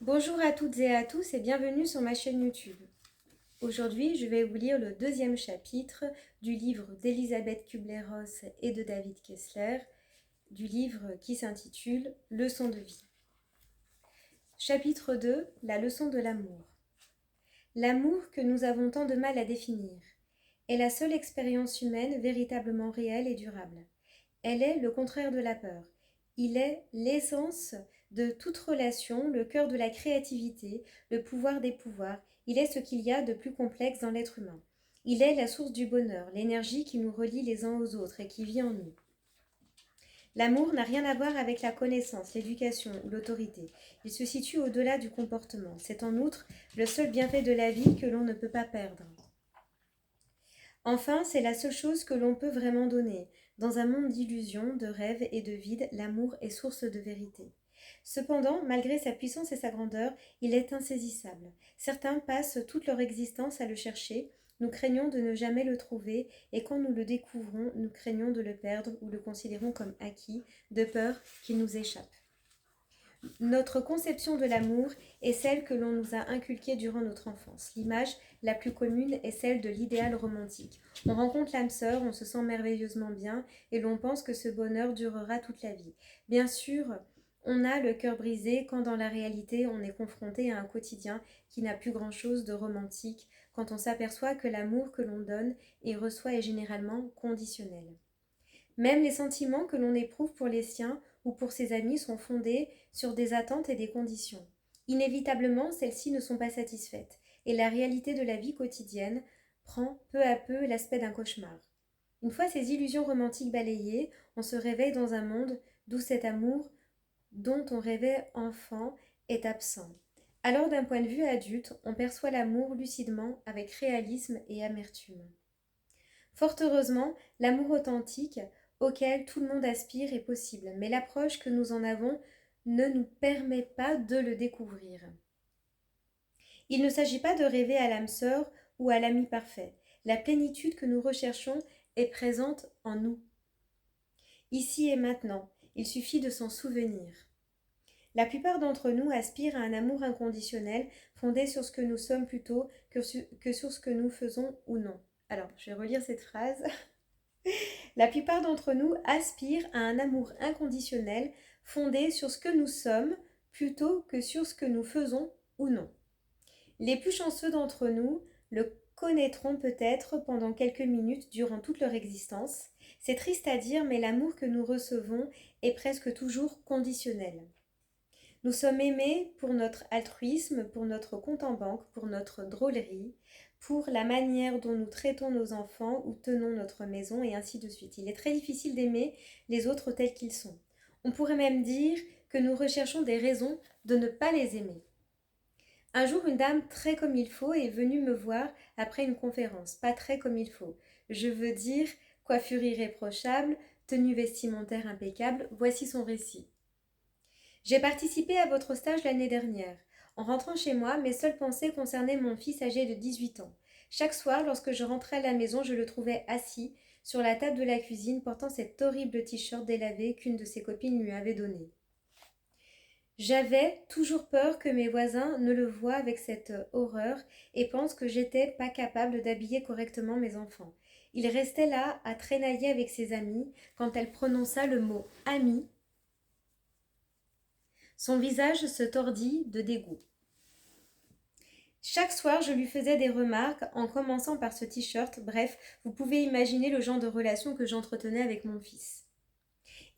Bonjour à toutes et à tous et bienvenue sur ma chaîne YouTube. Aujourd'hui, je vais vous lire le deuxième chapitre du livre d'Elisabeth Kübler-Ross et de David Kessler, du livre qui s'intitule « Leçon de vie ». Chapitre 2, la leçon de l'amour. L'amour que nous avons tant de mal à définir est la seule expérience humaine véritablement réelle et durable. Elle est le contraire de la peur. Il est l'essence de toute relation, le cœur de la créativité, le pouvoir des pouvoirs. Il est ce qu'il y a de plus complexe dans l'être humain. Il est la source du bonheur, l'énergie qui nous relie les uns aux autres et qui vit en nous. L'amour n'a rien à voir avec la connaissance, l'éducation ou l'autorité. Il se situe au-delà du comportement. C'est en outre le seul bienfait de la vie que l'on ne peut pas perdre. Enfin, c'est la seule chose que l'on peut vraiment donner. Dans un monde d'illusions, de rêves et de vide, l'amour est source de vérité. Cependant, malgré sa puissance et sa grandeur, il est insaisissable. Certains passent toute leur existence à le chercher, nous craignons de ne jamais le trouver, et quand nous le découvrons, nous craignons de le perdre ou le considérons comme acquis, de peur qu'il nous échappe. Notre conception de l'amour est celle que l'on nous a inculquée durant notre enfance. L'image la plus commune est celle de l'idéal romantique. On rencontre l'âme sœur, on se sent merveilleusement bien et l'on pense que ce bonheur durera toute la vie. Bien sûr, on a le cœur brisé quand dans la réalité on est confronté à un quotidien qui n'a plus grand-chose de romantique, quand on s'aperçoit que l'amour que l'on donne et reçoit est généralement conditionnel. Même les sentiments que l'on éprouve pour les siens ou pour ses amis sont fondés sur des attentes et des conditions. Inévitablement, celles-ci ne sont pas satisfaites, et la réalité de la vie quotidienne prend peu à peu l'aspect d'un cauchemar. Une fois ces illusions romantiques balayées, on se réveille dans un monde d'où cet amour dont on rêvait enfant est absent. Alors d'un point de vue adulte, on perçoit l'amour lucidement avec réalisme et amertume. Fort heureusement, l'amour authentique auquel tout le monde aspire est possible, mais l'approche que nous en avons ne nous permet pas de le découvrir. Il ne s'agit pas de rêver à l'âme sœur ou à l'ami parfait. La plénitude que nous recherchons est présente en nous. Ici et maintenant, il suffit de s'en souvenir. La plupart d'entre nous aspirent à un amour inconditionnel fondé sur ce que nous sommes plutôt que sur ce que nous faisons ou non. Alors, je vais relire cette phrase. La plupart d'entre nous aspirent à un amour inconditionnel fondé sur ce que nous sommes plutôt que sur ce que nous faisons ou non. Les plus chanceux d'entre nous le connaîtront peut-être pendant quelques minutes durant toute leur existence. C'est triste à dire, mais l'amour que nous recevons est presque toujours conditionnel. Nous sommes aimés pour notre altruisme, pour notre compte en banque, pour notre drôlerie, pour la manière dont nous traitons nos enfants ou tenons notre maison, et ainsi de suite. Il est très difficile d'aimer les autres tels qu'ils sont. On pourrait même dire que nous recherchons des raisons de ne pas les aimer. Un jour, une dame très comme il faut est venue me voir après une conférence. Pas très comme il faut. Je veux dire, coiffure irréprochable, tenue vestimentaire impeccable, voici son récit. J'ai participé à votre stage l'année dernière. En rentrant chez moi, mes seules pensées concernaient mon fils âgé de 18 ans. Chaque soir, lorsque je rentrais à la maison, je le trouvais assis sur la table de la cuisine portant cet horrible t-shirt délavé qu'une de ses copines lui avait donné. J'avais toujours peur que mes voisins ne le voient avec cette horreur et pensent que j'étais pas capable d'habiller correctement mes enfants. Il restait là à traînailler avec ses amis quand elle prononça le mot ami. Son visage se tordit de dégoût. Chaque soir, je lui faisais des remarques en commençant par ce t-shirt. Bref, vous pouvez imaginer le genre de relation que j'entretenais avec mon fils.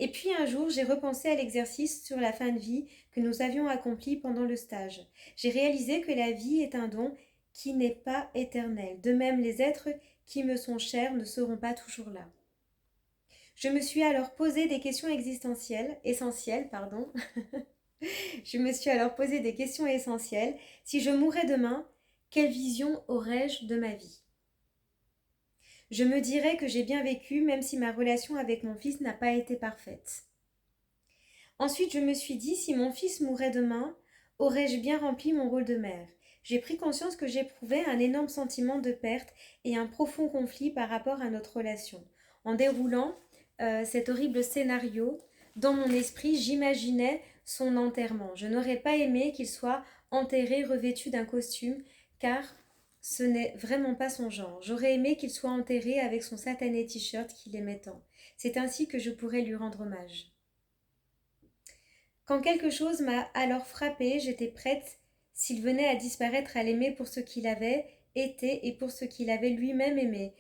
Et puis un jour, j'ai repensé à l'exercice sur la fin de vie que nous avions accompli pendant le stage. J'ai réalisé que la vie est un don qui n'est pas éternel. De même, les êtres qui me sont chers ne seront pas toujours là. Je me suis alors posé des questions essentielles. Je me suis alors posé des questions essentielles. Si je mourais demain, quelle vision aurais-je de ma vie ? Je me dirais que j'ai bien vécu, même si ma relation avec mon fils n'a pas été parfaite. Ensuite, je me suis dit, si mon fils mourait demain, aurais-je bien rempli mon rôle de mère ? J'ai pris conscience que j'éprouvais un énorme sentiment de perte et un profond conflit par rapport à notre relation. En déroulant cet horrible scénario, dans mon esprit, j'imaginais son enterrement. Je n'aurais pas aimé qu'il soit enterré revêtu d'un costume, car ce n'est vraiment pas son genre. J'aurais aimé qu'il soit enterré avec son satané t-shirt qu'il aimait tant. C'est ainsi que je pourrais lui rendre hommage. Quand quelque chose m'a alors frappée, j'étais prête, s'il venait à disparaître, à l'aimer pour ce qu'il avait été et pour ce qu'il avait lui-même aimé.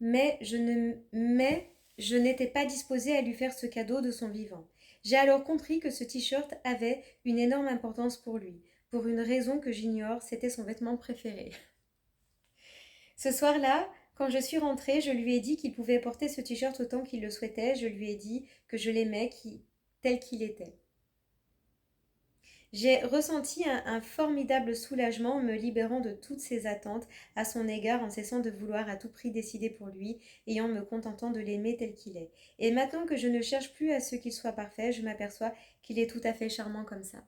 Mais je n'étais pas disposée à lui faire ce cadeau de son vivant. J'ai alors compris que ce t-shirt avait une énorme importance pour lui. Pour une raison que j'ignore, c'était son vêtement préféré. Ce soir-là, quand je suis rentrée, je lui ai dit qu'il pouvait porter ce t-shirt autant qu'il le souhaitait. Je lui ai dit que je l'aimais tel qu'il était. J'ai ressenti un formidable soulagement en me libérant de toutes ses attentes à son égard, en cessant de vouloir à tout prix décider pour lui et en me contentant de l'aimer tel qu'il est. Et maintenant que je ne cherche plus à ce qu'il soit parfait, je m'aperçois qu'il est tout à fait charmant comme ça.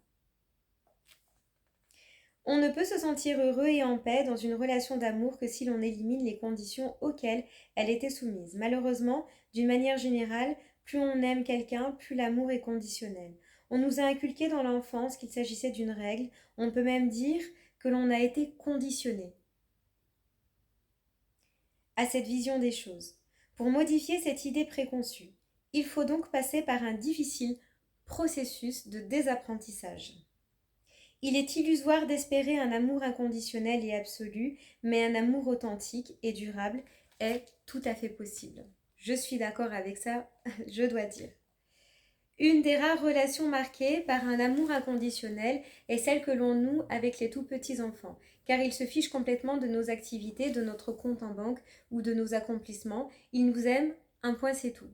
On ne peut se sentir heureux et en paix dans une relation d'amour que si l'on élimine les conditions auxquelles elle était soumise. Malheureusement, d'une manière générale, plus on aime quelqu'un, plus l'amour est conditionnel. On nous a inculqué dans l'enfance qu'il s'agissait d'une règle, on peut même dire que l'on a été conditionné à cette vision des choses. Pour modifier cette idée préconçue, il faut donc passer par un difficile processus de désapprentissage. Il est illusoire d'espérer un amour inconditionnel et absolu, mais un amour authentique et durable est tout à fait possible. Je suis d'accord avec ça, je dois dire. Une des rares relations marquées par un amour inconditionnel est celle que l'on noue avec les tout petits enfants, car ils se fichent complètement de nos activités, de notre compte en banque ou de nos accomplissements. Ils nous aiment, un point c'est tout.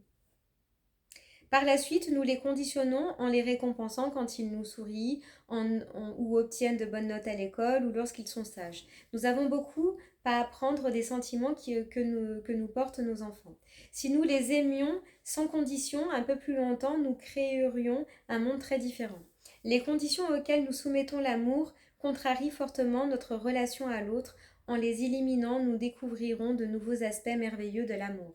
Par la suite, nous les conditionnons en les récompensant quand ils nous sourient ou obtiennent de bonnes notes à l'école ou lorsqu'ils sont sages. Nous avons beaucoup à apprendre des sentiments que nous portent nos enfants. Si nous les aimions sans condition un peu plus longtemps, nous créerions un monde très différent. Les conditions auxquelles nous soumettons l'amour contrarient fortement notre relation à l'autre. En les éliminant, nous découvrirons de nouveaux aspects merveilleux de l'amour.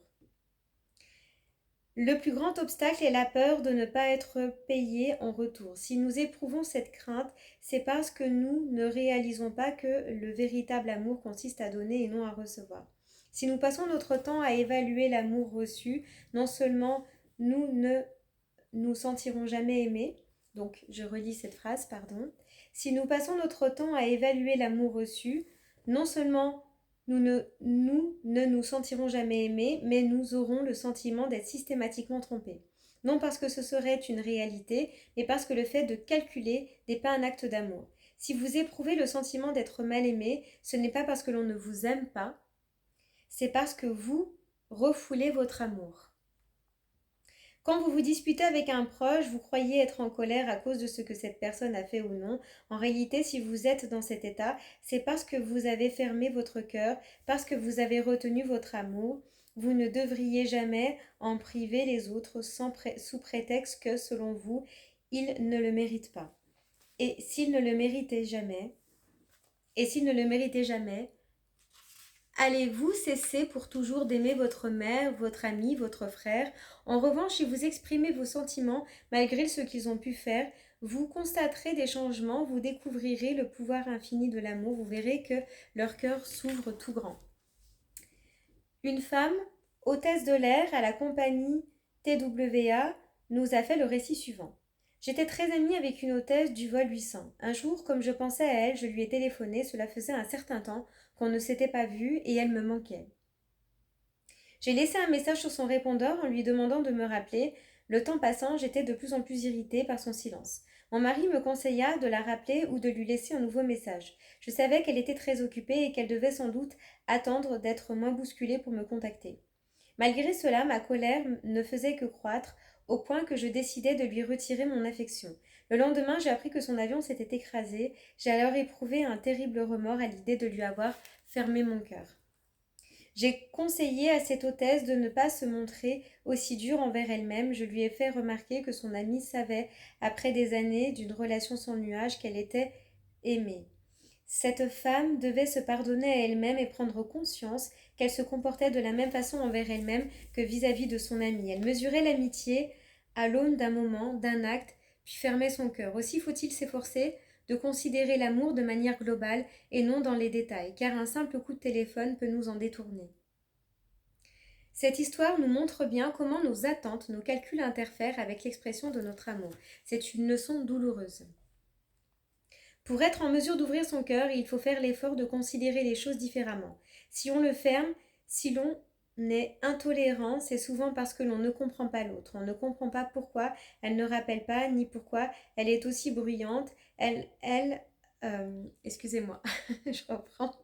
Le plus grand obstacle est la peur de ne pas être payé en retour. Si nous éprouvons cette crainte, c'est parce que nous ne réalisons pas que le véritable amour consiste à donner et non à recevoir. Si nous passons notre temps à évaluer l'amour reçu, non seulement nous ne nous sentirons jamais aimés, donc je relis cette phrase, pardon. Si nous passons notre temps à évaluer l'amour reçu, non seulement nous ne nous sentirons jamais aimés, mais nous aurons le sentiment d'être systématiquement trompés. Non parce que ce serait une réalité, mais parce que le fait de calculer n'est pas un acte d'amour. Si vous éprouvez le sentiment d'être mal aimé, ce n'est pas parce que l'on ne vous aime pas, c'est parce que vous refoulez votre amour. Quand vous vous disputez avec un proche, vous croyez être en colère à cause de ce que cette personne a fait ou non. En réalité, si vous êtes dans cet état, c'est parce que vous avez fermé votre cœur, parce que vous avez retenu votre amour. Vous ne devriez jamais en priver les autres sous prétexte que, selon vous, ils ne le méritent pas. Et s'ils ne le méritaient jamais, allez-vous cesser pour toujours d'aimer votre mère, votre ami, votre frère? En revanche, si vous exprimez vos sentiments malgré ce qu'ils ont pu faire, vous constaterez des changements, vous découvrirez le pouvoir infini de l'amour, vous verrez que leur cœur s'ouvre tout grand. Une femme, hôtesse de l'air à la compagnie TWA, nous a fait le récit suivant. J'étais très amie avec une hôtesse du vol 800. Un jour, comme je pensais à elle, je lui ai téléphoné, cela faisait un certain temps qu'on ne s'était pas vu et elle me manquait. J'ai laissé un message sur son répondeur en lui demandant de me rappeler. Le temps passant, j'étais de plus en plus irritée par son silence. Mon mari me conseilla de la rappeler ou de lui laisser un nouveau message. Je savais qu'elle était très occupée et qu'elle devait sans doute attendre d'être moins bousculée pour me contacter. Malgré cela, ma colère ne faisait que croître, au point que je décidai de lui retirer mon affection. Le lendemain, j'ai appris que son avion s'était écrasé. J'ai alors éprouvé un terrible remords à l'idée de lui avoir fermé mon cœur. J'ai conseillé à cette hôtesse de ne pas se montrer aussi dure envers elle-même. Je lui ai fait remarquer que son amie savait, après des années d'une relation sans nuage, qu'elle était aimée. Cette femme devait se pardonner à elle-même et prendre conscience qu'elle se comportait de la même façon envers elle-même que vis-à-vis de son amie. Elle mesurait l'amitié à l'aune d'un moment, d'un acte, puis fermait son cœur. Aussi faut-il s'efforcer de considérer l'amour de manière globale et non dans les détails, car un simple coup de téléphone peut nous en détourner. Cette histoire nous montre bien comment nos attentes, nos calculs interfèrent avec l'expression de notre amour. C'est une leçon douloureuse. Pour être en mesure d'ouvrir son cœur, il faut faire l'effort de considérer les choses différemment. Si on le ferme, si l'on est intolérant, c'est souvent parce que l'on ne comprend pas l'autre. On ne comprend pas pourquoi elle ne rappelle pas, ni pourquoi elle est aussi bruyante. Excusez-moi, je reprends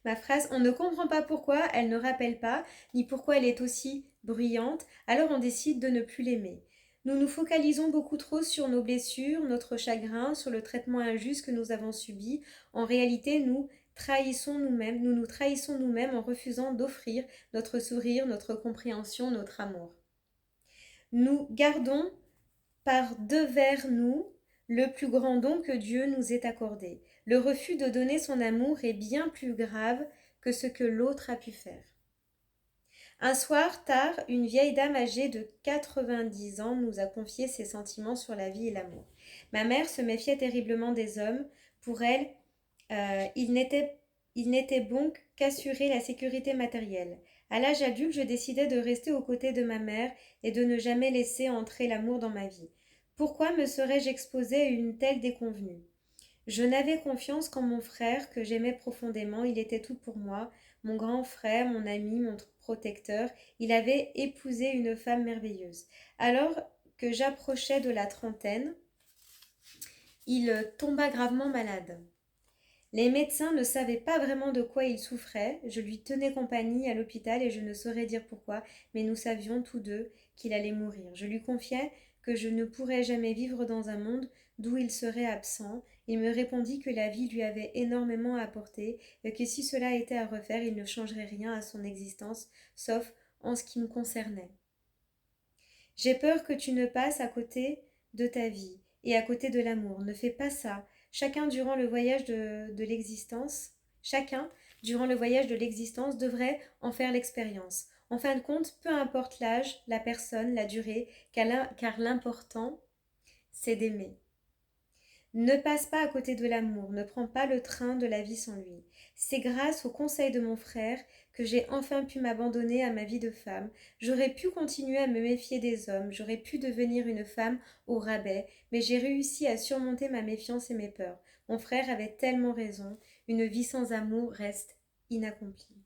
ma phrase. On ne comprend pas pourquoi elle ne rappelle pas, ni pourquoi elle est aussi bruyante. Alors on décide de ne plus l'aimer. Nous nous focalisons beaucoup trop sur nos blessures, notre chagrin, sur le traitement injuste que nous avons subi. En réalité, nous nous trahissons nous-mêmes en refusant d'offrir notre sourire, notre compréhension, notre amour. Nous gardons par devers nous le plus grand don que Dieu nous ait accordé. Le refus de donner son amour est bien plus grave que ce que l'autre a pu faire. Un soir, tard, une vieille dame âgée de 90 ans nous a confié ses sentiments sur la vie et l'amour. Ma mère se méfiait terriblement des hommes. Pour elle, il n'était bon qu'assurer la sécurité matérielle. À l'âge adulte, je décidai de rester aux côtés de ma mère et de ne jamais laisser entrer l'amour dans ma vie. Pourquoi me serais-je exposée à une telle déconvenue ? Je n'avais confiance qu'en mon frère, que j'aimais profondément. Il était tout pour moi, mon grand frère, mon ami, mon protecteur. Il avait épousé une femme merveilleuse. Alors que j'approchais de la trentaine, il tomba gravement malade. Les médecins ne savaient pas vraiment de quoi il souffrait. Je lui tenais compagnie à l'hôpital et je ne saurais dire pourquoi, mais nous savions tous deux qu'il allait mourir. Je lui confiai que je ne pourrais jamais vivre dans un monde d'où il serait absent. Il me répondit que la vie lui avait énormément apporté et que si cela était à refaire, il ne changerait rien à son existence, sauf en ce qui me concernait. J'ai peur que tu ne passes à côté de ta vie et à côté de l'amour. Ne fais pas ça. Chacun, durant le voyage de l'existence devrait en faire l'expérience. En fin de compte, peu importe l'âge, la personne, la durée, car l'important, c'est d'aimer. Ne passe pas à côté de l'amour, ne prends pas le train de la vie sans lui. C'est grâce au conseil de mon frère que j'ai enfin pu m'abandonner à ma vie de femme. J'aurais pu continuer à me méfier des hommes, j'aurais pu devenir une femme au rabais, mais j'ai réussi à surmonter ma méfiance et mes peurs. Mon frère avait tellement raison, une vie sans amour reste inaccomplie.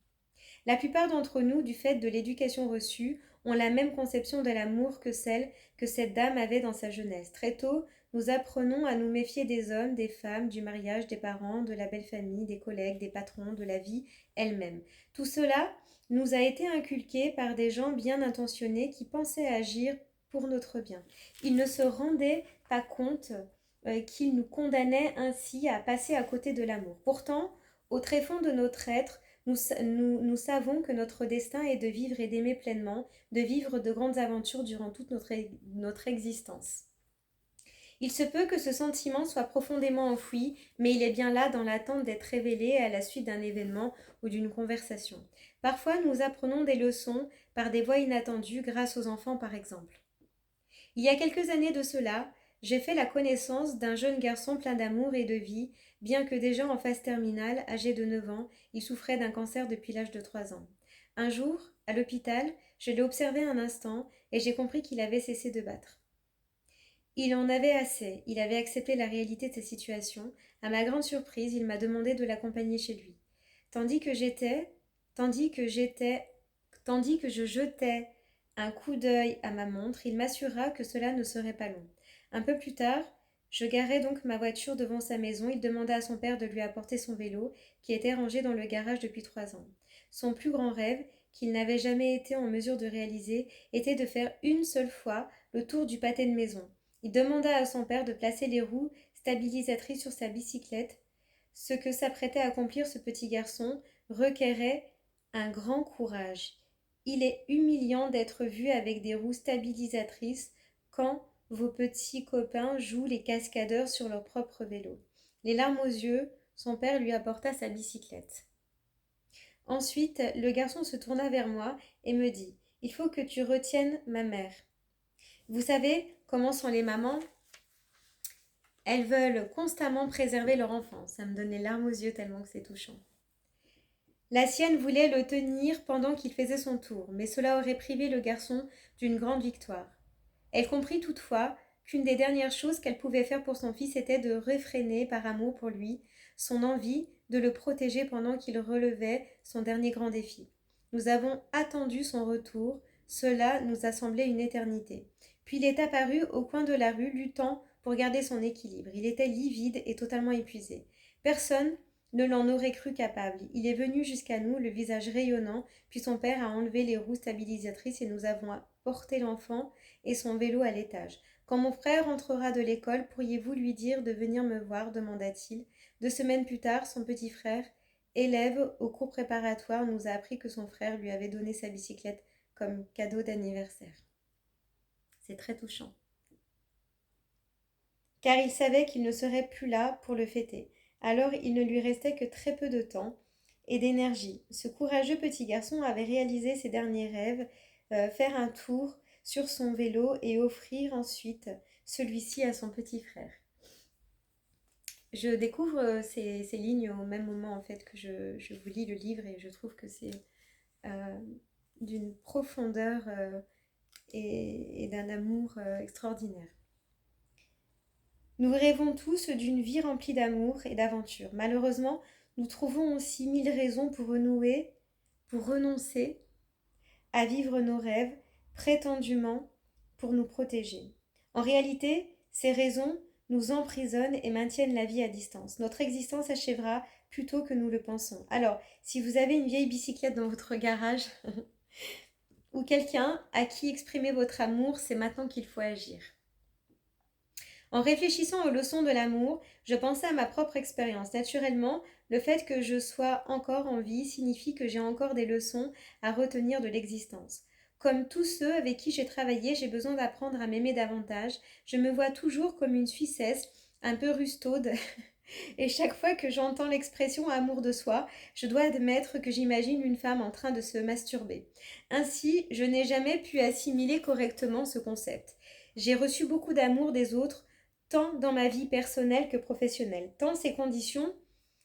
La plupart d'entre nous, du fait de l'éducation reçue, ont la même conception de l'amour que celle que cette dame avait dans sa jeunesse. Très tôt, nous apprenons à nous méfier des hommes, des femmes, du mariage, des parents, de la belle famille, des collègues, des patrons, de la vie elle-même. Tout cela nous a été inculqué par des gens bien intentionnés qui pensaient agir pour notre bien. Ils ne se rendaient pas compte qu'ils nous condamnaient ainsi à passer à côté de l'amour. Pourtant, au tréfonds de notre être, nous savons que notre destin est de vivre et d'aimer pleinement, de vivre de grandes aventures durant toute notre existence. Il se peut que ce sentiment soit profondément enfoui, mais il est bien là dans l'attente d'être révélé à la suite d'un événement ou d'une conversation. Parfois, nous apprenons des leçons par des voies inattendues grâce aux enfants, par exemple. Il y a quelques années de cela, j'ai fait la connaissance d'un jeune garçon plein d'amour et de vie, bien que déjà en phase terminale, âgé de 9 ans, il souffrait d'un cancer depuis l'âge de 3 ans. Un jour, à l'hôpital, je l'ai observé un instant et j'ai compris qu'il avait cessé de battre. Il en avait assez, il avait accepté la réalité de sa situation. À ma grande surprise, il m'a demandé de l'accompagner chez lui. Tandis que je jetais un coup d'œil à ma montre, il m'assura que cela ne serait pas long. Un peu plus tard, je garai donc ma voiture devant sa maison. Il demanda à son père de lui apporter son vélo, qui était rangé dans le garage depuis 3 ans. Son plus grand rêve, qu'il n'avait jamais été en mesure de réaliser, était de faire une seule fois le tour du pâté de maison. Il demanda à son père de placer les roues stabilisatrices sur sa bicyclette. Ce que s'apprêtait à accomplir ce petit garçon requérait un grand courage. Il est humiliant d'être vu avec des roues stabilisatrices quand vos petits copains jouent les cascadeurs sur leur propre vélo. Les larmes aux yeux, son père lui apporta sa bicyclette. Ensuite, le garçon se tourna vers moi et me dit « Il faut que tu retiennes ma mère. Vous savez comment sont les mamans ? Elles veulent constamment préserver leur enfant. Ça me donne les larmes aux yeux tellement que c'est touchant. La sienne voulait le tenir pendant qu'il faisait son tour, mais cela aurait privé le garçon d'une grande victoire. Elle comprit toutefois qu'une des dernières choses qu'elle pouvait faire pour son fils était de réfréner, par amour pour lui, son envie de le protéger pendant qu'il relevait son dernier grand défi. Nous avons attendu son retour, cela nous a semblé une éternité. Puis il est apparu au coin de la rue, luttant pour garder son équilibre. Il était livide et totalement épuisé. Personne ne l'en aurait cru capable. Il est venu jusqu'à nous, le visage rayonnant, puis son père a enlevé les roues stabilisatrices et nous avons porté l'enfant et son vélo à l'étage. Quand mon frère rentrera de l'école, pourriez-vous lui dire de venir me voir demanda-t-il. 2 semaines plus tard, son petit frère, élève au cours préparatoire, nous a appris que son frère lui avait donné sa bicyclette comme cadeau d'anniversaire. C'est très touchant. Car il savait qu'il ne serait plus là pour le fêter. Alors il ne lui restait que très peu de temps et d'énergie. Ce courageux petit garçon avait réalisé ses derniers rêves, faire un tour sur son vélo et offrir ensuite celui-ci à son petit frère. Je découvre ces lignes au même moment en fait que je vous lis le livre et je trouve que c'est d'une profondeur et d'un amour extraordinaire. Nous rêvons tous d'une vie remplie d'amour et d'aventure. Malheureusement, nous trouvons aussi 1000 raisons pour renouer, pour renoncer à vivre nos rêves, prétendument pour nous protéger. En réalité, ces raisons nous emprisonnent et maintiennent la vie à distance. Notre existence achèvera plus tôt que nous le pensons. Alors, si vous avez une vieille bicyclette dans votre garage ou quelqu'un à qui exprimer votre amour, c'est maintenant qu'il faut agir. En réfléchissant aux leçons de l'amour, je pensais à ma propre expérience. Naturellement, le fait que je sois encore en vie signifie que j'ai encore des leçons à retenir de l'existence. Comme tous ceux avec qui j'ai travaillé, j'ai besoin d'apprendre à m'aimer davantage. Je me vois toujours comme une Suissesse, un peu rustaude. Et chaque fois que j'entends l'expression amour de soi, je dois admettre que j'imagine une femme en train de se masturber. Ainsi, je n'ai jamais pu assimiler correctement ce concept. J'ai reçu beaucoup d'amour des autres, tant dans ma vie personnelle que professionnelle. Dans ces conditions,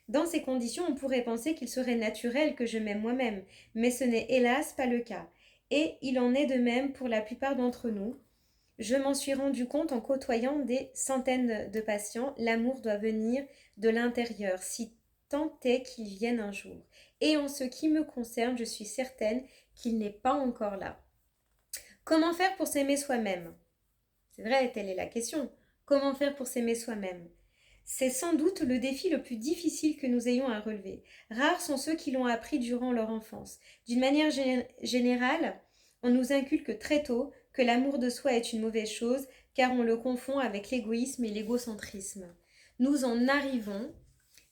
on pourrait penser qu'il serait naturel que je m'aime moi-même, mais ce n'est hélas pas le cas. Et il en est de même pour la plupart d'entre nous. Je m'en suis rendu compte en côtoyant des centaines de patients. L'amour doit venir de l'intérieur, si tant est qu'il vienne un jour. Et en ce qui me concerne, je suis certaine qu'il n'est pas encore là. Comment faire pour s'aimer soi-même ? C'est vrai, telle est la question. Comment faire pour s'aimer soi-même ? C'est sans doute le défi le plus difficile que nous ayons à relever. Rares sont ceux qui l'ont appris durant leur enfance. D'une manière générale, on nous inculque très tôt que l'amour de soi est une mauvaise chose, car on le confond avec l'égoïsme et l'égocentrisme. Nous en arrivons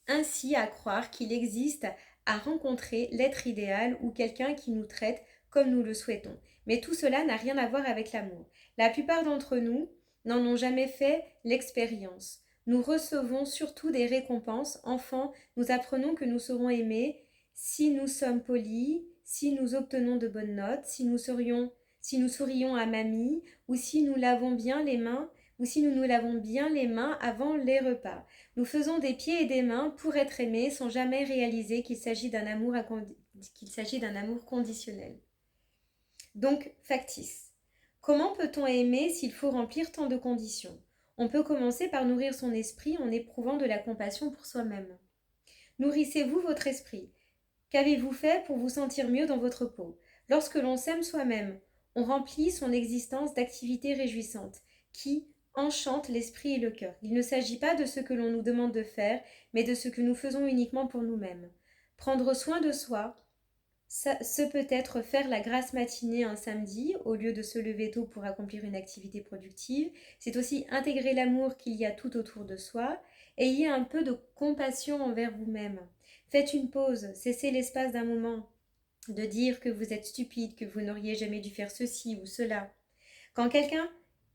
ainsi à croire qu'il existe à rencontrer l'être idéal ou quelqu'un qui nous traite comme nous le souhaitons. Mais tout cela n'a rien à voir avec l'amour. La plupart d'entre nous n'en ont jamais fait l'expérience. Nous recevons surtout des récompenses. Enfants, nous apprenons que nous serons aimés si nous sommes polis, si nous obtenons de bonnes notes, si nous sourions à mamie, ou si nous lavons bien les mains, ou si nous nous lavons bien les mains avant les repas. Nous faisons des pieds et des mains pour être aimés sans jamais réaliser qu'il s'agit d'un amour conditionnel. Donc, factice. Comment peut-on aimer s'il faut remplir tant de conditions ? On peut commencer par nourrir son esprit en éprouvant de la compassion pour soi-même. Nourrissez-vous votre esprit. Qu'avez-vous fait pour vous sentir mieux dans votre peau ? Lorsque l'on s'aime soi-même, on remplit son existence d'activités réjouissantes qui enchantent l'esprit et le cœur. Il ne s'agit pas de ce que l'on nous demande de faire, mais de ce que nous faisons uniquement pour nous-mêmes. Prendre soin de soi, ce peut être faire la grasse matinée un samedi au lieu de se lever tôt pour accomplir une activité productive. C'est aussi intégrer l'amour qu'il y a tout autour de soi. Ayez un peu de compassion envers vous-même. Faites une pause, cessez l'espace d'un moment de dire que vous êtes stupide, que vous n'auriez jamais dû faire ceci ou cela. Quand quelqu'un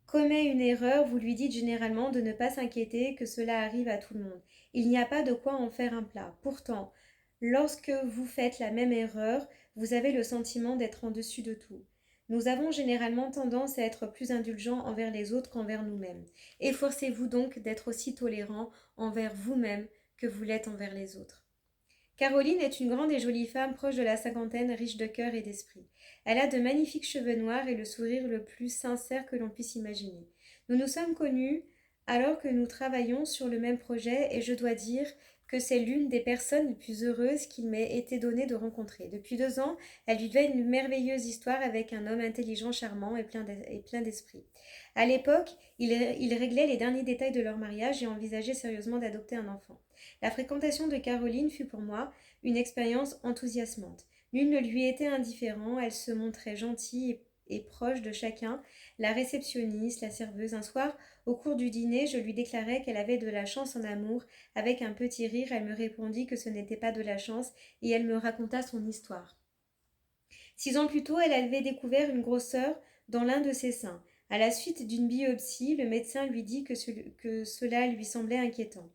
commet une erreur, vous lui dites généralement de ne pas s'inquiéter, que cela arrive à tout le monde. Il n'y a pas de quoi en faire un plat. Pourtant, lorsque vous faites la même erreur, vous avez le sentiment d'être en dessus de tout. Nous avons généralement tendance à être plus indulgents envers les autres qu'envers nous-mêmes. Efforcez-vous donc d'être aussi tolérant envers vous-même que vous l'êtes envers les autres. Caroline est une grande et jolie femme proche de la cinquantaine, riche de cœur et d'esprit. Elle a de magnifiques cheveux noirs et le sourire le plus sincère que l'on puisse imaginer. Nous nous sommes connus alors que nous travaillons sur le même projet et je dois dire que c'est l'une des personnes les plus heureuses qu'il m'ait été donné de rencontrer. Depuis 2 ans, elle vivait une merveilleuse histoire avec un homme intelligent, charmant et plein d'esprit. À l'époque, il réglait les derniers détails de leur mariage et envisageait sérieusement d'adopter un enfant. La fréquentation de Caroline fut pour moi une expérience enthousiasmante. Nul ne lui était indifférent, elle se montrait gentille et proche de chacun, la réceptionniste, la serveuse. Un soir, au cours du dîner, je lui déclarai qu'elle avait de la chance en amour. Avec un petit rire, elle me répondit que ce n'était pas de la chance et elle me raconta son histoire. 6 ans plus tôt, elle avait découvert une grosseur dans l'un de ses seins. À la suite d'une biopsie, le médecin lui dit que cela lui semblait inquiétant.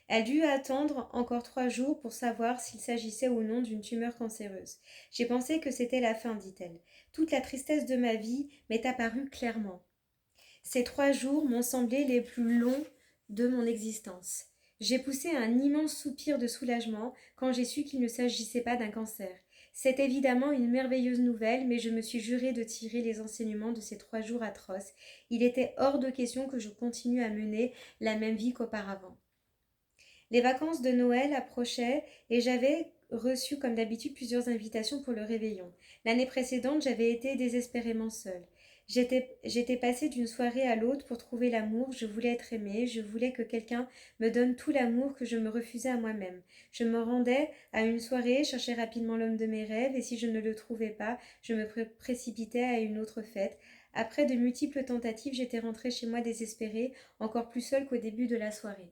Elle dut attendre encore 3 jours pour savoir s'il s'agissait ou non d'une tumeur cancéreuse. J'ai pensé que c'était la fin, dit-elle. Toute la tristesse de ma vie m'est apparue clairement. Ces 3 jours m'ont semblé les plus longs de mon existence. J'ai poussé un immense soupir de soulagement quand j'ai su qu'il ne s'agissait pas d'un cancer. C'est évidemment une merveilleuse nouvelle, mais je me suis juré de tirer les enseignements de ces 3 jours atroces. Il était hors de question que je continue à mener la même vie qu'auparavant. Les vacances de Noël approchaient et j'avais reçu comme d'habitude plusieurs invitations pour le réveillon. L'année précédente, j'avais été désespérément seule. J'étais passée d'une soirée à l'autre pour trouver l'amour, je voulais être aimée, je voulais que quelqu'un me donne tout l'amour que je me refusais à moi-même. Je me rendais à une soirée, cherchais rapidement l'homme de mes rêves et si je ne le trouvais pas, je me précipitais à une autre fête. Après de multiples tentatives, j'étais rentrée chez moi désespérée, encore plus seule qu'au début de la soirée.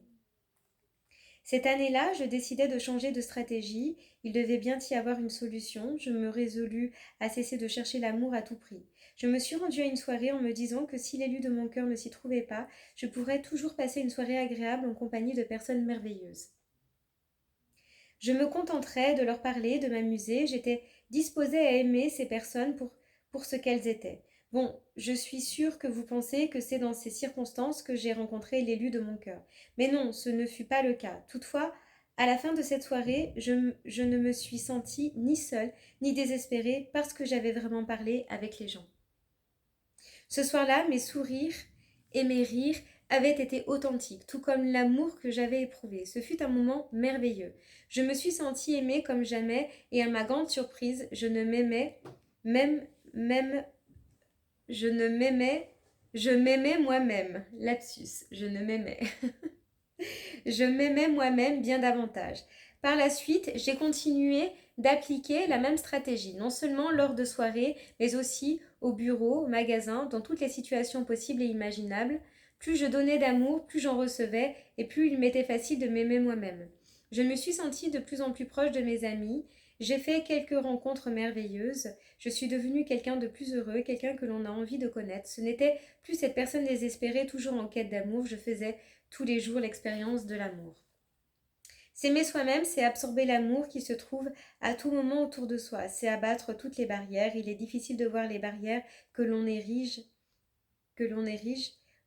Cette année-là, je décidai de changer de stratégie. Il devait bien y avoir une solution. Je me résolus à cesser de chercher l'amour à tout prix. Je me suis rendue à une soirée en me disant que si l'élu de mon cœur ne s'y trouvait pas, je pourrais toujours passer une soirée agréable en compagnie de personnes merveilleuses. Je me contenterais de leur parler, de m'amuser. J'étais disposée à aimer ces personnes pour ce qu'elles étaient. Bon, je suis sûre que vous pensez que c'est dans ces circonstances que j'ai rencontré l'élu de mon cœur. Mais non, ce ne fut pas le cas. Toutefois, à la fin de cette soirée, je ne me suis sentie ni seule, ni désespérée parce que j'avais vraiment parlé avec les gens. Ce soir-là, mes sourires et mes rires avaient été authentiques, tout comme l'amour que j'avais éprouvé. Ce fut un moment merveilleux. Je me suis sentie aimée comme jamais, et à ma grande surprise, je m'aimais moi-même. Lapsus, je ne m'aimais. Je m'aimais moi-même bien davantage. Par la suite, j'ai continué d'appliquer la même stratégie, non seulement lors de soirées, mais aussi au bureau, au magasin, dans toutes les situations possibles et imaginables. Plus je donnais d'amour, plus j'en recevais, et plus il m'était facile de m'aimer moi-même. Je me suis sentie de plus en plus proche de mes amis, j'ai fait quelques rencontres merveilleuses, je suis devenue quelqu'un de plus heureux, quelqu'un que l'on a envie de connaître. Ce n'était plus cette personne désespérée, toujours en quête d'amour, je faisais tous les jours l'expérience de l'amour. S'aimer soi-même, c'est absorber l'amour qui se trouve à tout moment autour de soi, c'est abattre toutes les barrières. Il est difficile de voir les barrières que l'on érige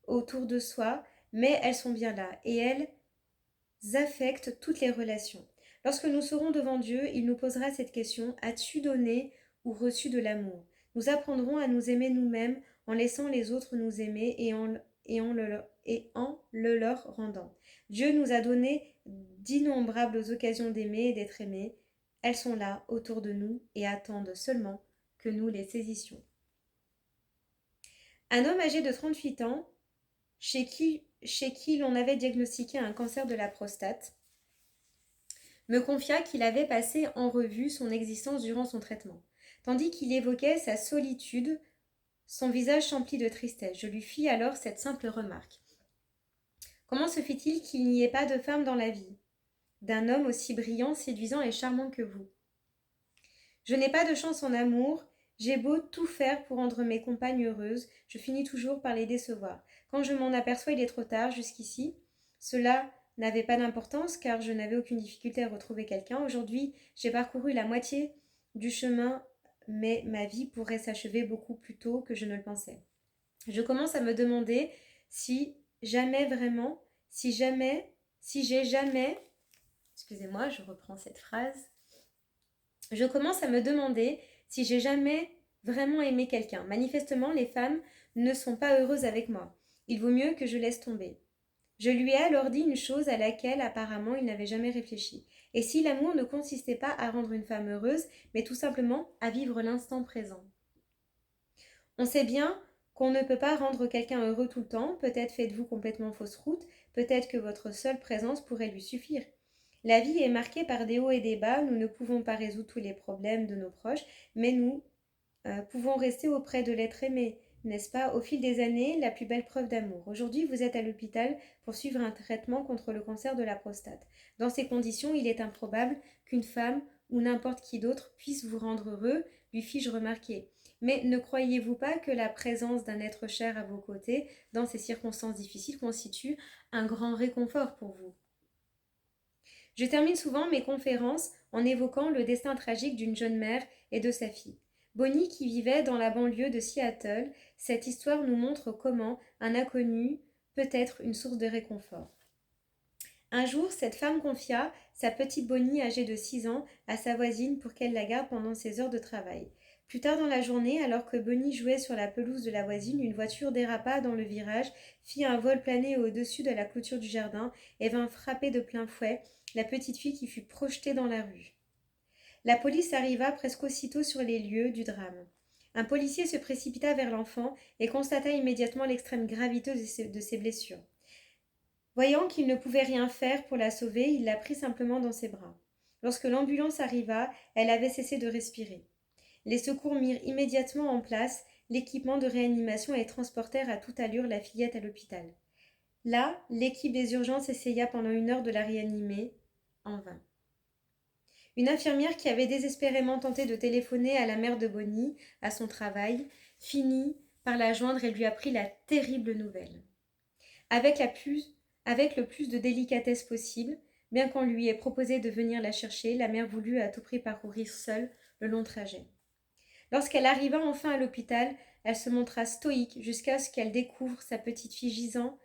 autour de soi, mais elles sont bien là et elles affectent toutes les relations. Lorsque nous serons devant Dieu, il nous posera cette question: as-tu donné ou reçu de l'amour? Nous apprendrons à nous aimer nous-mêmes en laissant les autres nous aimer et en le leur rendant. Dieu nous a donné d'innombrables occasions d'aimer et d'être aimés. Elles sont là, autour de nous, et attendent seulement que nous les saisissions. Un homme âgé de 38 ans, chez qui l'on avait diagnostiqué un cancer de la prostate, me confia qu'il avait passé en revue son existence durant son traitement. Tandis qu'il évoquait sa solitude, son visage s'emplit de tristesse. Je lui fis alors cette simple remarque: comment se fait-il qu'il n'y ait pas de femme dans la vie d'un homme aussi brillant, séduisant et charmant que vous? Je n'ai pas de chance en amour, j'ai beau tout faire pour rendre mes compagnes heureuses, je finis toujours par les décevoir. Quand je m'en aperçois, il est trop tard. Jusqu'ici, cela n'avait pas d'importance car je n'avais aucune difficulté à retrouver quelqu'un. Aujourd'hui, j'ai parcouru la moitié du chemin mais ma vie pourrait s'achever beaucoup plus tôt que je ne le pensais. Je commence à me demander si jamais vraiment, si j'ai jamais, excusez-moi, je reprends cette phrase. Je commence à me demander si j'ai jamais vraiment aimé quelqu'un. Manifestement, les femmes ne sont pas heureuses avec moi. Il vaut mieux que je laisse tomber. Je lui ai alors dit une chose à laquelle apparemment il n'avait jamais réfléchi. Et si l'amour ne consistait pas à rendre une femme heureuse, mais tout simplement à vivre l'instant présent. On sait bien qu'on ne peut pas rendre quelqu'un heureux tout le temps, peut-être faites-vous complètement fausse route, peut-être que votre seule présence pourrait lui suffire. La vie est marquée par des hauts et des bas, nous ne pouvons pas résoudre tous les problèmes de nos proches, mais nous pouvons rester auprès de l'être aimé, n'est-ce pas, au fil des années, la plus belle preuve d'amour. Aujourd'hui, vous êtes à l'hôpital pour suivre un traitement contre le cancer de la prostate. Dans ces conditions, il est improbable qu'une femme ou n'importe qui d'autre puisse vous rendre heureux, lui fis-je remarquer. Mais ne croyez-vous pas que la présence d'un être cher à vos côtés, dans ces circonstances difficiles, constitue un grand réconfort pour vous? Je termine souvent mes conférences en évoquant le destin tragique d'une jeune mère et de sa fille. Bonnie, qui vivait dans la banlieue de Seattle, cette histoire nous montre comment un inconnu peut être une source de réconfort. Un jour, cette femme confia sa petite Bonnie âgée de 6 ans à sa voisine pour qu'elle la garde pendant ses heures de travail. Plus tard dans la journée, alors que Bonnie jouait sur la pelouse de la voisine, une voiture dérapa dans le virage, fit un vol plané au-dessus de la clôture du jardin et vint frapper de plein fouet la petite fille qui fut projetée dans la rue. La police arriva presque aussitôt sur les lieux du drame. Un policier se précipita vers l'enfant et constata immédiatement l'extrême gravité de ses blessures. Voyant qu'il ne pouvait rien faire pour la sauver, il la prit simplement dans ses bras. Lorsque l'ambulance arriva, elle avait cessé de respirer. Les secours mirent immédiatement en place l'équipement de réanimation et transportèrent à toute allure la fillette à l'hôpital. Là, l'équipe des urgences essaya pendant 1 heure de la réanimer, en vain. Une infirmière qui avait désespérément tenté de téléphoner à la mère de Bonnie, à son travail, finit par la joindre et lui apprit la terrible nouvelle. Avec le plus de délicatesse possible, bien qu'on lui ait proposé de venir la chercher, la mère voulut à tout prix parcourir seule le long trajet. Lorsqu'elle arriva enfin à l'hôpital, elle se montra stoïque jusqu'à ce qu'elle découvre sa petite fille gisant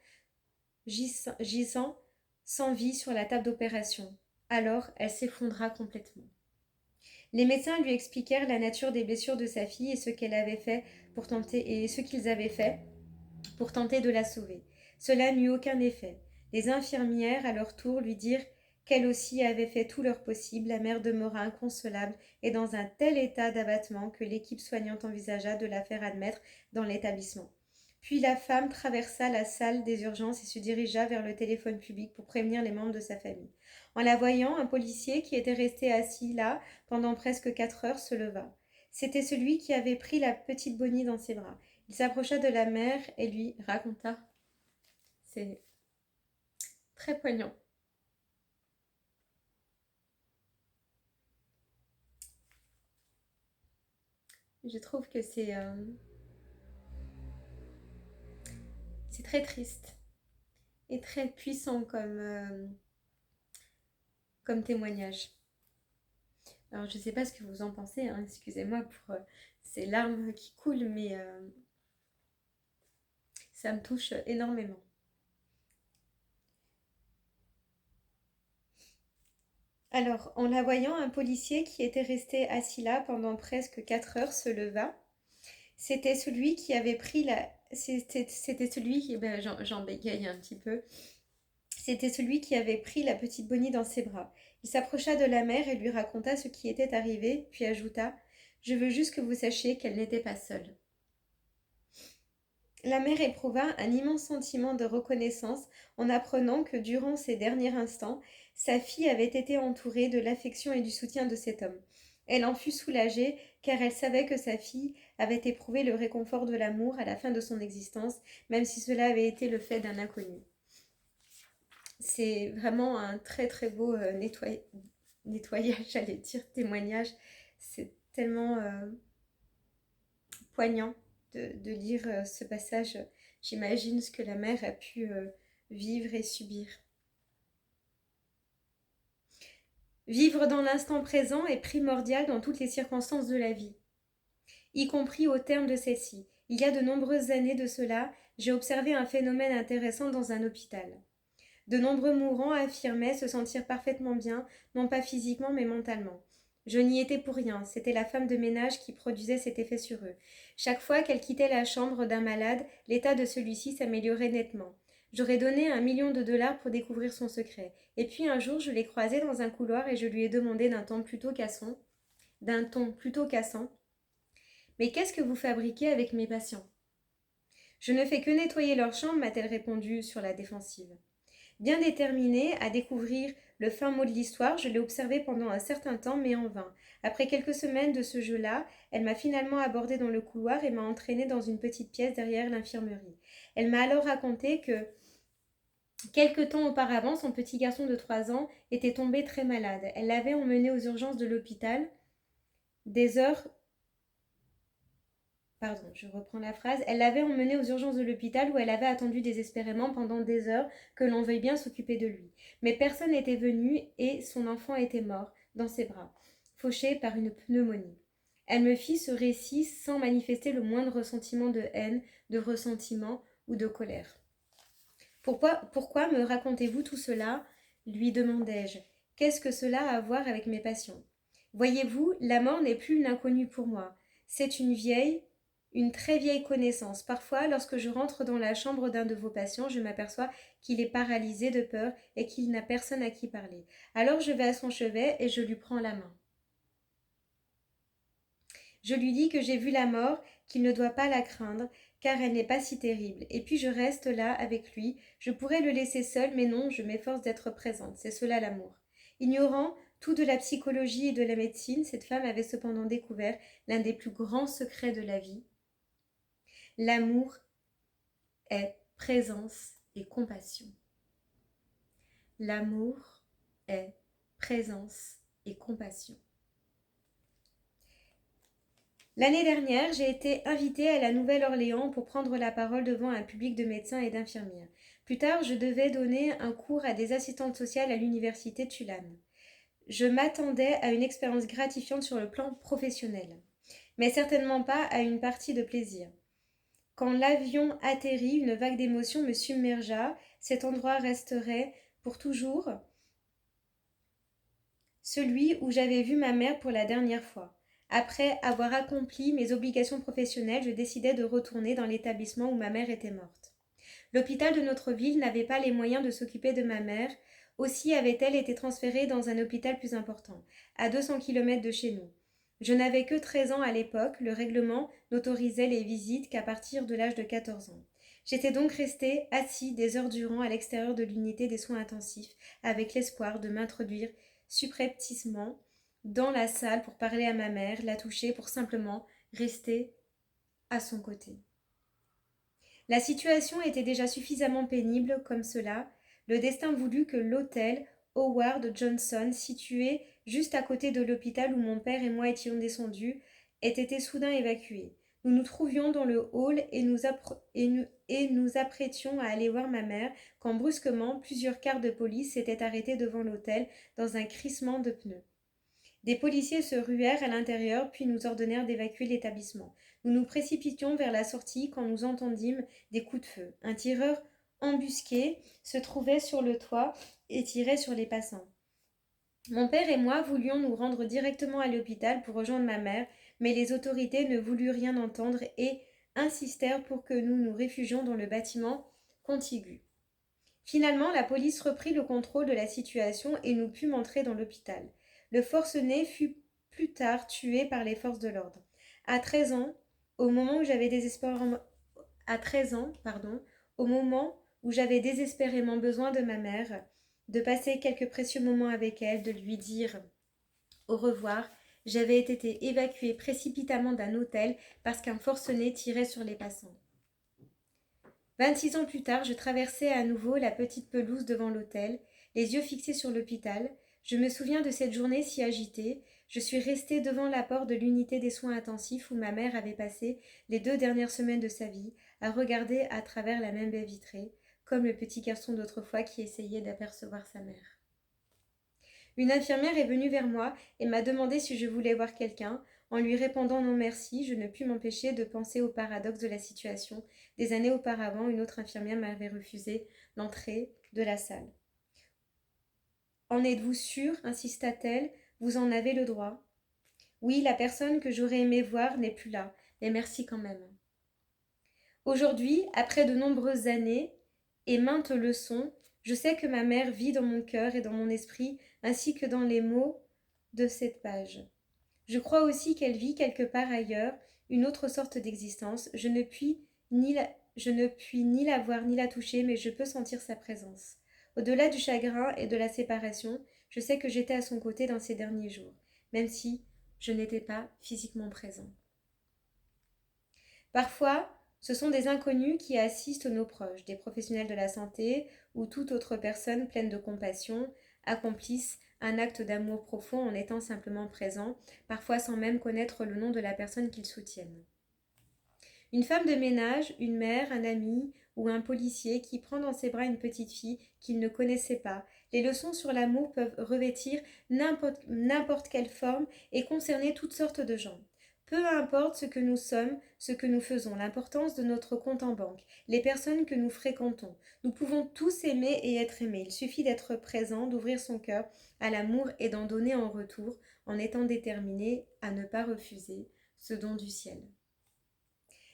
sans vie sur la table d'opération. Alors, elle s'effondra complètement. Les médecins lui expliquèrent la nature des blessures de sa fille et ce qu'ils avaient fait pour tenter de la sauver. Cela n'eut aucun effet. Les infirmières, à leur tour, lui dirent qu'elles aussi avaient fait tout leur possible. La mère demeura inconsolable et dans un tel état d'abattement que l'équipe soignante envisagea de la faire admettre dans l'établissement. Puis la femme traversa la salle des urgences et se dirigea vers le téléphone public pour prévenir les membres de sa famille. En la voyant, un policier qui était resté assis là pendant presque 4 heures se leva. C'était celui qui avait pris la petite Bonnie dans ses bras. Il s'approcha de la mère et lui raconta. C'est très poignant. Je trouve que c'est très triste et très puissant comme témoignage. Alors, je ne sais pas ce que vous en pensez, hein, excusez-moi pour ces larmes qui coulent, mais ça me touche énormément. Alors, en la voyant, un policier qui était resté assis là pendant presque 4 heures se leva. C'était celui qui avait pris la... C'était celui qui... Ben, j'en bégaye un petit peu. C'était celui qui avait pris la petite Bonnie dans ses bras. Il s'approcha de la mère et lui raconta ce qui était arrivé, puis ajouta « Je veux juste que vous sachiez qu'elle n'était pas seule. » La mère éprouva un immense sentiment de reconnaissance en apprenant que durant ces derniers instants, sa fille avait été entourée de l'affection et du soutien de cet homme. Elle en fut soulagée car elle savait que sa fille avait éprouvé le réconfort de l'amour à la fin de son existence, même si cela avait été le fait d'un inconnu. C'est vraiment un très très beau nettoyage, j'allais dire, témoignage. C'est tellement poignant de lire ce passage. J'imagine ce que la mère a pu vivre et subir. Vivre dans l'instant présent est primordial dans toutes les circonstances de la vie. y compris au terme de celle-ci. Il y a de nombreuses années de cela, j'ai observé un phénomène intéressant dans un hôpital. De nombreux mourants affirmaient se sentir parfaitement bien, non pas physiquement mais mentalement. Je n'y étais pour rien, c'était la femme de ménage qui produisait cet effet sur eux. Chaque fois qu'elle quittait la chambre d'un malade, l'état de celui-ci s'améliorait nettement. J'aurais donné $1 million pour découvrir son secret. Et puis un jour, je l'ai croisé dans un couloir et je lui ai demandé d'un ton plutôt cassant. Mais qu'est-ce que vous fabriquez avec mes patients? Je ne fais que nettoyer leur chambre, m'a-t-elle répondu sur la défensive. Bien déterminée à découvrir le fin mot de l'histoire, je l'ai observée pendant un certain temps, mais en vain. Après quelques semaines de ce jeu-là, elle m'a finalement abordée dans le couloir et m'a entraînée dans une petite pièce derrière l'infirmerie. Elle m'a alors raconté que, quelque temps auparavant, son petit garçon de 3 ans était tombé très malade. Elle l'avait emmené aux urgences de l'hôpital. Des heures Pardon, je reprends la phrase. Elle l'avait emmené aux urgences de l'hôpital où elle avait attendu désespérément pendant des heures que l'on veuille bien s'occuper de lui. Mais personne n'était venu et son enfant était mort dans ses bras, fauché par une pneumonie. Elle me fit ce récit sans manifester le moindre ressentiment de haine, de ressentiment ou de colère. Pourquoi me racontez-vous tout cela? Lui demandai-je. Qu'est-ce que cela a à voir avec mes patients? Voyez-vous, la mort n'est plus une inconnue pour moi. C'est une très vieille connaissance. Parfois, lorsque je rentre dans la chambre d'un de vos patients, je m'aperçois qu'il est paralysé de peur et qu'il n'a personne à qui parler. Alors je vais à son chevet et je lui prends la main. Je lui dis que j'ai vu la mort, qu'il ne doit pas la craindre, car elle n'est pas si terrible. Et puis je reste là avec lui. Je pourrais le laisser seul, mais non, je m'efforce d'être présente. C'est cela l'amour. Ignorant tout de la psychologie et de la médecine, cette femme avait cependant découvert l'un des plus grands secrets de la vie. L'amour est présence et compassion. L'amour est présence et compassion. L'année dernière, j'ai été invitée à la Nouvelle-Orléans pour prendre la parole devant un public de médecins et d'infirmières. Plus tard, je devais donner un cours à des assistantes sociales à l'université Tulane. Je m'attendais à une expérience gratifiante sur le plan professionnel, mais certainement pas à une partie de plaisir. Quand l'avion atterrit, une vague d'émotion me submergea. Cet endroit resterait pour toujours celui où j'avais vu ma mère pour la dernière fois. Après avoir accompli mes obligations professionnelles, je décidai de retourner dans l'établissement où ma mère était morte. L'hôpital de notre ville n'avait pas les moyens de s'occuper de ma mère, aussi avait-elle été transférée dans un hôpital plus important, à 200 kilomètres de chez nous. Je n'avais que 13 ans à l'époque, le règlement n'autorisait les visites qu'à partir de l'âge de 14 ans. J'étais donc restée assis des heures durant à l'extérieur de l'unité des soins intensifs, avec l'espoir de m'introduire subrepticement dans la salle pour parler à ma mère, la toucher, pour simplement rester à son côté. La situation était déjà suffisamment pénible comme cela. Le destin voulut que l'hôtel Howard Johnson, situé juste à côté de l'hôpital où mon père et moi étions descendus, ait été soudain évacué. Nous nous trouvions dans le hall et nous apprêtions à aller voir ma mère quand brusquement plusieurs cars de police s'étaient arrêtés devant l'hôtel dans un crissement de pneus. Des policiers se ruèrent à l'intérieur puis nous ordonnèrent d'évacuer l'établissement. Nous nous précipitions vers la sortie quand nous entendîmes des coups de feu. Un tireur embusqué se trouvait sur le toit et tirait sur les passants. Mon père et moi voulions nous rendre directement à l'hôpital pour rejoindre ma mère, mais les autorités ne voulurent rien entendre et insistèrent pour que nous nous réfugions dans le bâtiment contigu. Finalement, la police reprit le contrôle de la situation et nous pûmes entrer dans l'hôpital. Le forcené fut plus tard tué par les forces de l'ordre. À 13 ans, au moment où j'avais désespérément besoin de ma mère, de passer quelques précieux moments avec elle, de lui dire au revoir, j'avais été évacuée précipitamment d'un hôtel parce qu'un forcené tirait sur les passants. 26 ans plus tard, je traversais à nouveau la petite pelouse devant l'hôtel, les yeux fixés sur l'hôpital. Je me souviens de cette journée si agitée. Je suis restée devant la porte de l'unité des soins intensifs où ma mère avait passé les 2 dernières semaines de sa vie, à regarder à travers la même baie vitrée, comme le petit garçon d'autrefois qui essayait d'apercevoir sa mère. Une infirmière est venue vers moi et m'a demandé si je voulais voir quelqu'un. En lui répondant non merci, je ne pus m'empêcher de penser au paradoxe de la situation. Des années auparavant, une autre infirmière m'avait refusé l'entrée de la salle. En êtes-vous sûr, insista-t-elle, vous en avez le droit. Oui, la personne que j'aurais aimé voir n'est plus là, mais merci quand même. Aujourd'hui, après de nombreuses années et maintes leçons, je sais que ma mère vit dans mon cœur et dans mon esprit, ainsi que dans les mots de cette page. Je crois aussi qu'elle vit quelque part ailleurs, une autre sorte d'existence. Je ne puis ni la voir ni la toucher, mais je peux sentir sa présence. Au-delà du chagrin et de la séparation, je sais que j'étais à son côté dans ces derniers jours, même si je n'étais pas physiquement présent. Parfois, ce sont des inconnus qui assistent nos proches, des professionnels de la santé ou toute autre personne pleine de compassion, accomplissent un acte d'amour profond en étant simplement présents, parfois sans même connaître le nom de la personne qu'ils soutiennent. Une femme de ménage, une mère, un ami ou un policier qui prend dans ses bras une petite fille qu'il ne connaissait pas. Les leçons sur l'amour peuvent revêtir n'importe quelle forme et concerner toutes sortes de gens. Peu importe ce que nous sommes, ce que nous faisons, l'importance de notre compte en banque, les personnes que nous fréquentons. Nous pouvons tous aimer et être aimés. Il suffit d'être présent, d'ouvrir son cœur à l'amour et d'en donner en retour en étant déterminé à ne pas refuser ce don du ciel.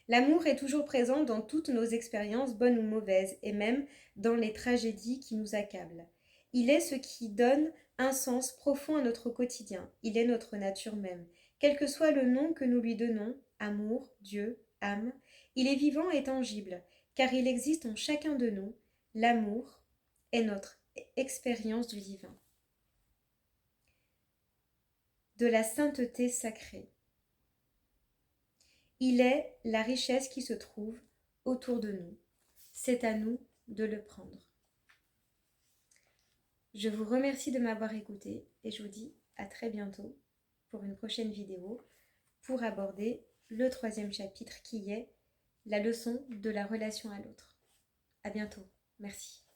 L'amour est toujours présent dans toutes nos expériences, bonnes ou mauvaises, et même dans les tragédies qui nous accablent. Il est ce qui donne un sens profond à notre quotidien. Il est notre nature même. Quel que soit le nom que nous lui donnons, amour, Dieu, âme, il est vivant et tangible, car il existe en chacun de nous. L'amour est notre expérience du divin, de la sainteté sacrée. Il est la richesse qui se trouve autour de nous. C'est à nous de le prendre. Je vous remercie de m'avoir écouté et je vous dis à très bientôt pour une prochaine vidéo pour aborder le 3e chapitre qui est la leçon de la relation à l'autre. À bientôt. Merci.